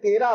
13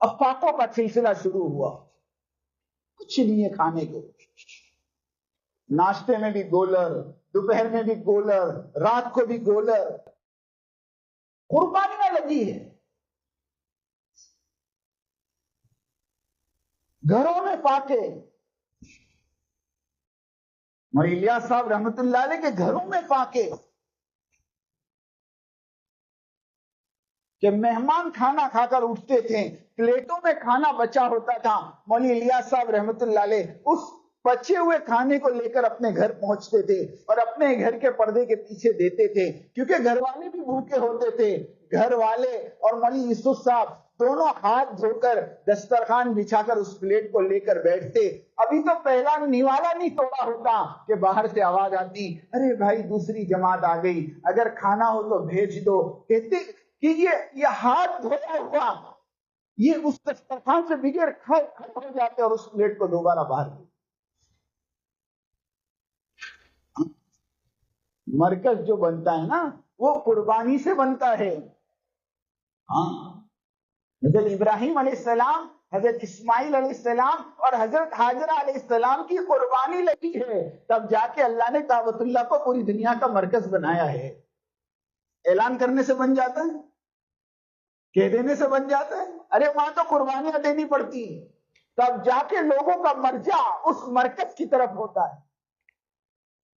اب فاقوں کا سلسلہ شروع ہوا، کچھ نہیں ہے کھانے کو، ناشتے میں بھی گولر، دوپہر میں بھی گولر، رات کو بھی گولر، قربانیاں لگی ہے، گھروں میں فاقے۔ مولانا الیاس صاحب رحمت اللہ علیہ کے گھروں میں فاقے کہ مہمان کھانا کھا کر اٹھتے تھے، پلیٹوں میں کھانا بچا ہوتا تھا، مولانا الیاس صاحب رحمت اللہ علیہ اس بچے ہوئے کھانے کو لے کر اپنے گھر پہنچتے تھے اور اپنے گھر کے پردے کے پیچھے دیتے تھے، کیونکہ گھر والے بھی بھوکے ہوتے تھے۔ گھر والے اور مولانا یوسف صاحب دونوں ہاتھ دھو کر دسترخوان بچھا کر اس پلیٹ کو لے کر بیٹھتے۔ ابھی تو پہلا نیوالا نہیں توڑا ہوتا کہ باہر سے آواز آتی، ارے بھائی دوسری جماعت آ گئی، اگر کھانا ہو تو بھیج دو۔ کہتے کہ یہ ہاتھ دھویا ہوا یہ اس دسترخوان سے بغیر کھڑے ہو جاتے اور اس پلیٹ کو دوبارہ باہر دے۔ مرکز جو بنتا ہے نا وہ قربانی سے بنتا ہے۔ ہاں، حضرت ابراہیم علیہ السلام، حضرت اسماعیل علیہ السلام اور حضرت حاجرہ علیہ السلام کی قربانی لگی ہے، تب جا کے اللہ نے کعبۃ اللہ کو پوری دنیا کا مرکز بنایا ہے۔ اعلان کرنے سے بن جاتا ہے؟ کہہ دینے سے بن جاتا ہے؟ ارے وہاں تو قربانیاں دینی پڑتی ہیں، تب جا کے لوگوں کا مرجع اس مرکز کی طرف ہوتا ہے۔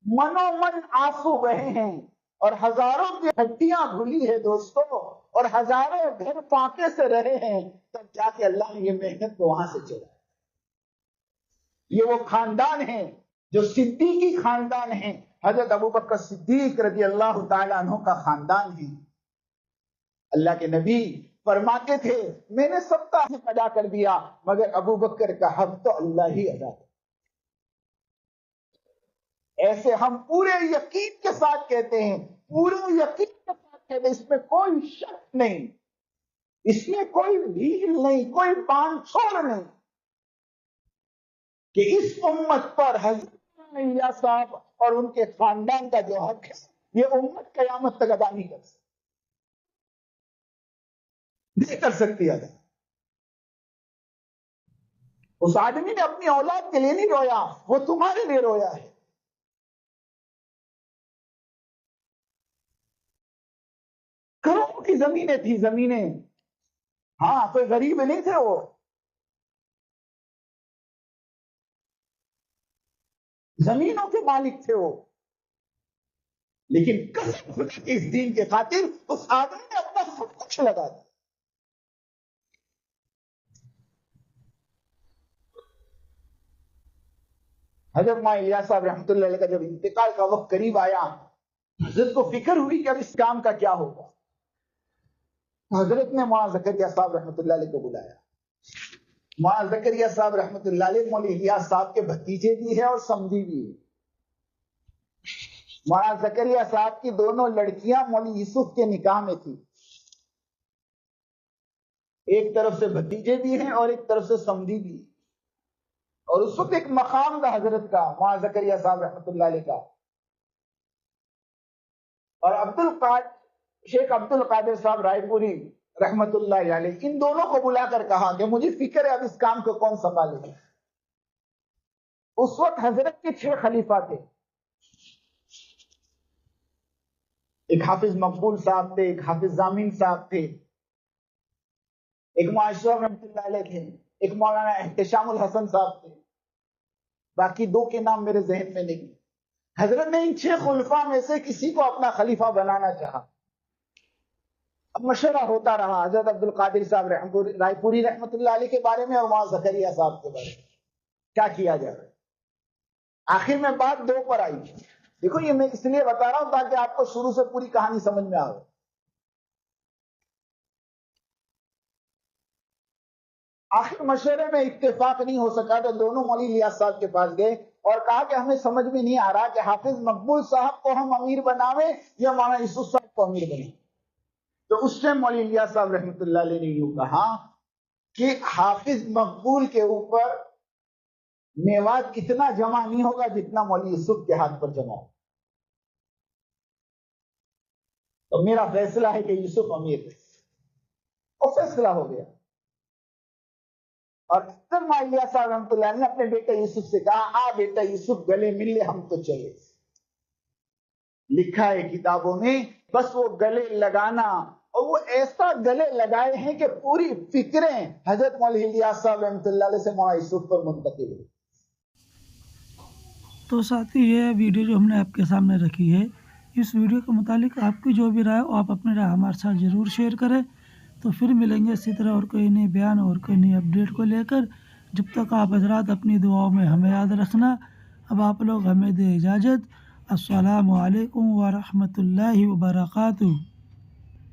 منو من آنسو بہے ہیں اور ہزاروں کی ہڈیاں دھلی ہے دوستوں، اور ہزاروں گھر پاکے سے رہے ہیں، تب جا کے اللہ نے یہ محنت کو وہاں سے چلا۔ یہ وہ خاندان ہے جو صدیقی خاندان ہے، حضرت ابوبکر صدیق رضی اللہ تعالیٰ عنہ کا خاندان ہے۔ اللہ کے نبی فرماتے تھے میں نے سب کا حق ادا کر دیا مگر ابوبکر کا حق تو اللہ ہی ادا کر۔ ایسے ہم پورے یقین کے ساتھ کہتے ہیں، پورے یقین کے ساتھ کہتے ہیں، اس میں کوئی شک نہیں، اس میں کوئی ڈھیل نہیں، کوئی باندھ چھوڑ نہیں، کہ اس امت پر حضرت الیاس صاحب اور ان کے خاندان کا جو حق ہے یہ امت قیامت تک ادا نہیں کر سکتی ادا۔ اس آدمی نے اپنی اولاد کے لیے نہیں رویا، وہ تمہارے لیے رویا ہے۔ کروڑوں کی زمینیں تھی، زمینیں، ہاں کوئی غریب نہیں تھے، وہ زمینوں کے مالک تھے وہ، لیکن قسم خدا کے اس دین کے خاطر اس آدمی نے اپنا سب کچھ لگا دیا۔ حضرت مولانا الیاس صاحب رحمۃ اللہ علیہ کا جب انتقال کا وقت قریب آیا، حضرت کو فکر ہوئی کہ اب اس کام کا کیا ہوگا۔ حضرت نے مولانا زکریا صاحب رحمۃ اللہ علیہ کو بلایا۔ مولانا زکریا صاحب رحمۃ اللہ علیہ مولانا الیاس صاحب کے بھتیجے بھی ہیں اور سمدھی بھی ہیں۔ مولانا زکریا صاحب کی دونوں لڑکیاں مولانا یوسف کے نکاح میں تھی، ایک طرف سے بھتیجے بھی ہیں اور ایک طرف سے سمدھی بھی ہیں، اور اس وقت ایک مقام کا حضرت کا مولانا زکریا صاحب رحمۃ اللہ علیہ کا، اور شیخ عبد القادر صاحب رائے پوری رحمت اللہ علیہ، ان دونوں کو بلا کر کہا کہ مجھے فکر ہے اب اس کام کو کون سنبھالے گا۔ اس وقت حضرت کے 6 خلیفہ تھے، ایک حافظ مقبول صاحب تھے، ایک حافظ ضامن صاحب تھے، ایک معاشرہ رحمت اللہ علیہ تھے، ایک مولانا احتشام الحسن صاحب تھے، باقی 2 کے نام میرے ذہن میں نہیں۔ حضرت نے ان 6 خلفاء میں سے کسی کو اپنا خلیفہ بنانا چاہا۔ اب مشورہ ہوتا رہا حضرت عبد القادر صاحب رائے پوری رحمت اللہ علیہ کے بارے میں اور مولانا زکریا صاحب کے بارے میں کیا کیا جائے۔ آخر میں بات 2 پر آئی۔ دیکھو یہ میں اس لیے بتا رہا ہوں تاکہ آپ کو شروع سے پوری کہانی سمجھ میں آئے۔ آخر مشورے میں اتفاق نہیں ہو سکا تو دونوں مولانا الیاس صاحب کے پاس گئے اور کہا کہ ہمیں سمجھ میں نہیں آ رہا کہ حافظ مقبول صاحب کو ہم امیر بناویں یا مولانا یوسف صاحب کو امیر بنائیں۔ تو اس سے مولانا الیاس صاحب رحمۃ اللہ علیہ نے یوں کہا کہ حافظ مقبول کے اوپر میوات اتنا جمع نہیں ہوگا جتنا مولانا یوسف کے ہاتھ پر جمع ہو، تو میرا فیصلہ ہے کہ یوسف امیر ہے، اور فیصلہ ہو گیا۔ اور حضرت الیاس صاحب رحمۃ اللہ علیہ نے اپنے بیٹے یوسف سے کہا آ بیٹا یوسف گلے مل لے ہم تو چلے. لکھا ہے کتابوں میں بس وہ گلے لگانا اور وہ ایسا گلے لگائے ہیں کہ پوری فکریں حضرت مولانا الیاس صاحب رحمۃ اللہ علیہ سے مولانا یوسف پر منتقل ہوئی. تو ساتھی یہ ویڈیو جو ہم نے آپ کے سامنے رکھی ہے، اس ویڈیو کے متعلق آپ کی جو بھی رائے ہو آپ اپنی رائے ہمارے ساتھ ضرور شیئر کریں. تو پھر ملیں گے اسی طرح اور کوئی نئی بیان اور کوئی نئی اپڈیٹ کو لے کر. جب تک آپ حضرات اپنی دعاؤں میں ہمیں یاد رکھنا. اب آپ لوگ ہمیں دیں اجازت. السلام علیکم ورحمۃ اللہ وبرکاتہ.